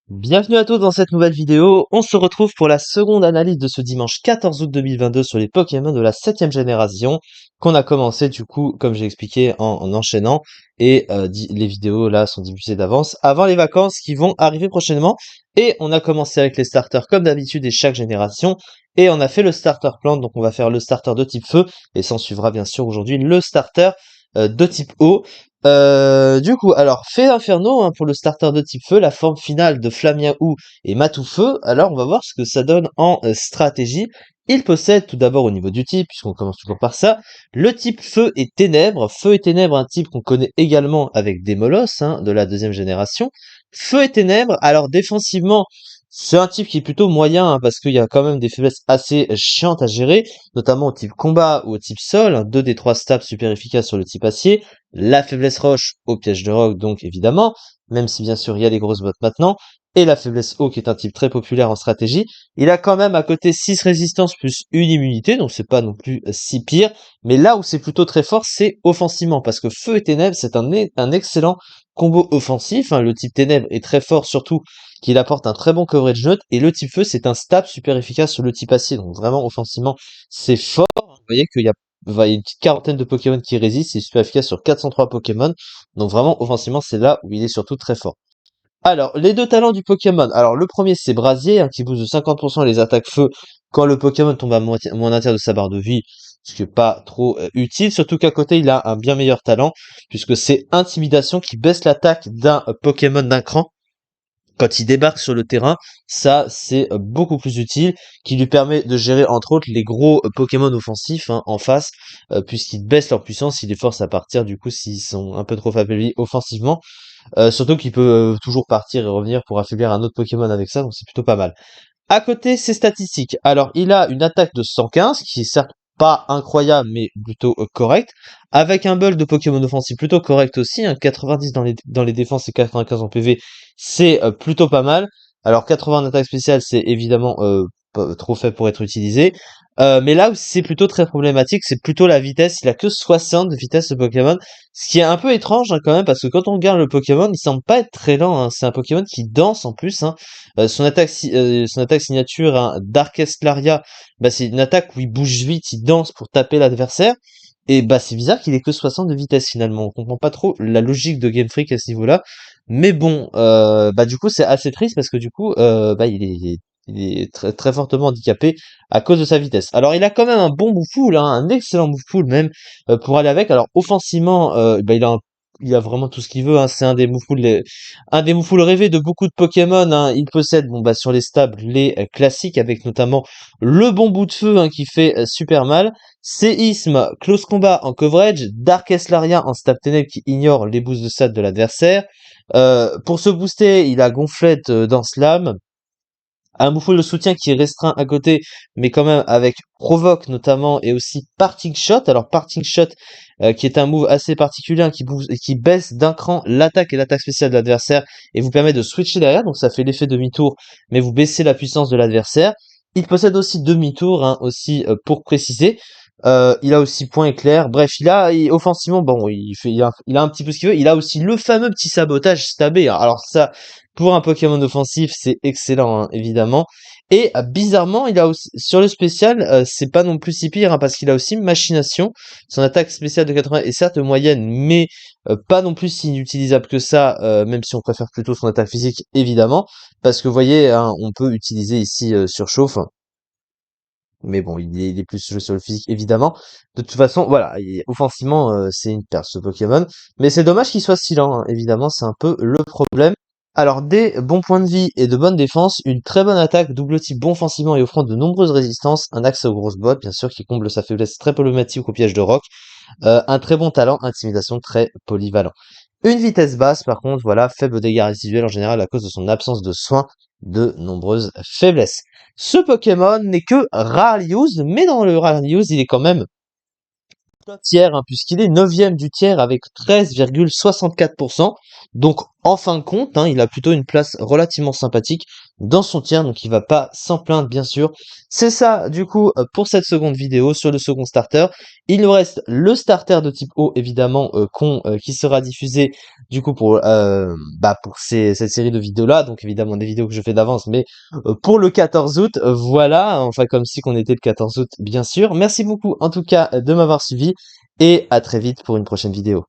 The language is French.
Bienvenue à tous dans cette nouvelle vidéo. On se retrouve pour la seconde analyse de ce dimanche 14 août 2022 sur les Pokémon de la 7ème génération qu'on a commencé du coup, comme j'ai expliqué, en enchaînant. Et les vidéos là sont diffusées d'avance avant les vacances qui vont arriver prochainement. Et on a commencé avec les starters comme d'habitude et chaque génération. Et on a fait le starter plant, donc on va faire le starter de type feu. Et s'en suivra bien sûr aujourd'hui le starter de type eau. Du coup, alors, Fée Inferno, hein, pour le starter de type feu, la forme finale de Flamiaou et Matoufeu. Alors, on va voir ce que ça donne en stratégie. Il possède tout d'abord au niveau du type, puisqu'on commence toujours par ça, le type feu et ténèbres. Feu et ténèbres, un type qu'on connaît également avec Démolos, hein, de la deuxième génération. Feu et ténèbres, alors défensivement, c'est un type qui est plutôt moyen, hein, parce qu'il y a quand même des faiblesses assez chiantes à gérer, notamment au type combat ou au type sol, hein, deux des trois stabs super efficaces sur le type acier. La faiblesse roche au piège de roc, donc évidemment, même si bien sûr il y a des grosses bottes maintenant, et la faiblesse eau qui est un type très populaire en stratégie. Il a quand même à côté 6 résistances plus une immunité, donc c'est pas non plus si pire, mais là où c'est plutôt très fort, c'est offensivement, parce que Feu et Ténèbres, c'est un excellent combo offensif, hein. Le type Ténèbres est très fort, surtout qu'il apporte un très bon coverage neutre, et le type Feu, c'est un stab super efficace sur le type acier, donc vraiment offensivement, c'est fort. Vous voyez qu'il y a une petite quarantaine de Pokémon qui résistent, c'est super efficace sur 403 Pokémon. Donc vraiment, offensivement, c'est là où il est surtout très fort. Alors, les deux talents du Pokémon. Alors, le premier, c'est Brasier, hein, qui booste de 50% les attaques feu quand le Pokémon tombe à moins d'un tiers de sa barre de vie, ce qui est pas trop utile. Surtout qu'à côté, il a un bien meilleur talent, puisque c'est Intimidation qui baisse l'attaque d'un Pokémon d'un cran quand il débarque sur le terrain. Ça, c'est beaucoup plus utile, qui lui permet de gérer entre autres les gros Pokémon offensifs, hein, en face, puisqu'ils baissent leur puissance, il les force à partir du coup s'ils sont un peu trop affaiblis offensivement. Surtout qu'il peut toujours partir et revenir pour affaiblir un autre Pokémon avec ça, donc c'est plutôt pas mal. À côté, ses statistiques. Alors, il a une attaque de 115, qui est certes pas incroyable, mais plutôt correct, avec un build de Pokémon offensif plutôt correct aussi, hein, 90 dans les défenses et 95 en PV, c'est plutôt pas mal. Alors, 80 en attaque spéciale, c'est évidemment trop faible pour être utilisé. Mais là où c'est plutôt très problématique, c'est plutôt la vitesse. Il a que 60 de vitesse ce Pokémon, ce qui est un peu étrange, hein, quand même, parce que quand on regarde le Pokémon, il semble pas être très lent, hein. C'est un Pokémon qui danse en plus, hein. Son attaque signature, hein, Darkest Laria, bah, c'est une attaque où il bouge vite, il danse pour taper l'adversaire. Et bah c'est bizarre qu'il ait que 60 de vitesse finalement. On comprend pas trop la logique de Game Freak à ce niveau-là. Mais bon, bah du coup c'est assez triste parce que du coup, bah il est très, très fortement handicapé à cause de sa vitesse. Alors il a quand même un bon move pool, hein, un excellent move pool même, pour aller avec. Alors offensivement, bah il a vraiment tout ce qu'il veut, hein. C'est un des move pools rêvés de beaucoup de Pokémon, hein. Il possède, bon bah sur les stables, les classiques avec notamment le bon bout de feu, hein, qui fait super mal. Séisme, Close Combat en coverage, Darkest Laria en stab ténèbres qui ignore les boosts de stat de l'adversaire. Pour se booster, il a Gonflette dans Slam, un bouffon de soutien qui est restreint à côté, mais quand même avec Provoque notamment, et aussi Parting Shot. Alors Parting Shot, qui est un move assez particulier, hein, qui baisse d'un cran l'attaque et l'attaque spéciale de l'adversaire, et vous permet de switcher derrière, donc ça fait l'effet demi-tour, mais vous baissez la puissance de l'adversaire. Il possède aussi demi-tour, hein, aussi, pour préciser. Il a aussi point éclair. Bref, offensivement, bon, il a un petit peu ce qu'il veut. Il a aussi le fameux petit sabotage stabé, hein. Alors ça, pour un Pokémon offensif, c'est excellent, hein, évidemment. Et bizarrement, il a aussi sur le spécial, c'est pas non plus si pire, hein, parce qu'il a aussi machination. Son attaque spéciale de 80 est certes moyenne, mais pas non plus si inutilisable que ça, même si on préfère plutôt son attaque physique, évidemment. Parce que vous voyez, hein, on peut utiliser ici surchauffe. Mais bon, il est plus joué sur le physique, évidemment. De toute façon, voilà, offensivement, c'est une perte, ce Pokémon. Mais c'est dommage qu'il soit si lent, hein. Évidemment, c'est un peu le problème. Alors, des bons points de vie et de bonne défense, une très bonne attaque, double type bon offensivement et offrant de nombreuses résistances, un axe aux grosses bottes, bien sûr, qui comble sa faiblesse très problématique au piège de roc, un très bon talent, intimidation très polyvalent. Une vitesse basse, par contre, voilà, faible dégâts résiduels en général à cause de son absence de soins, de nombreuses faiblesses. Ce Pokémon n'est que rare use, mais dans le rare use, il est quand même top tiers, hein, puisqu'il est 9ème du tiers avec 13,64%. Donc en fin de compte, hein, il a plutôt une place relativement sympathique dans son tiers, donc il va pas s'en plaindre bien sûr. C'est ça du coup pour cette seconde vidéo sur le second starter. Il nous reste le starter de type O évidemment qui sera diffusé du coup pour cette série de vidéos là, donc évidemment des vidéos que je fais d'avance, mais pour le 14 août, voilà, enfin comme si qu'on était le 14 août bien sûr. Merci beaucoup en tout cas de m'avoir suivi et à très vite pour une prochaine vidéo.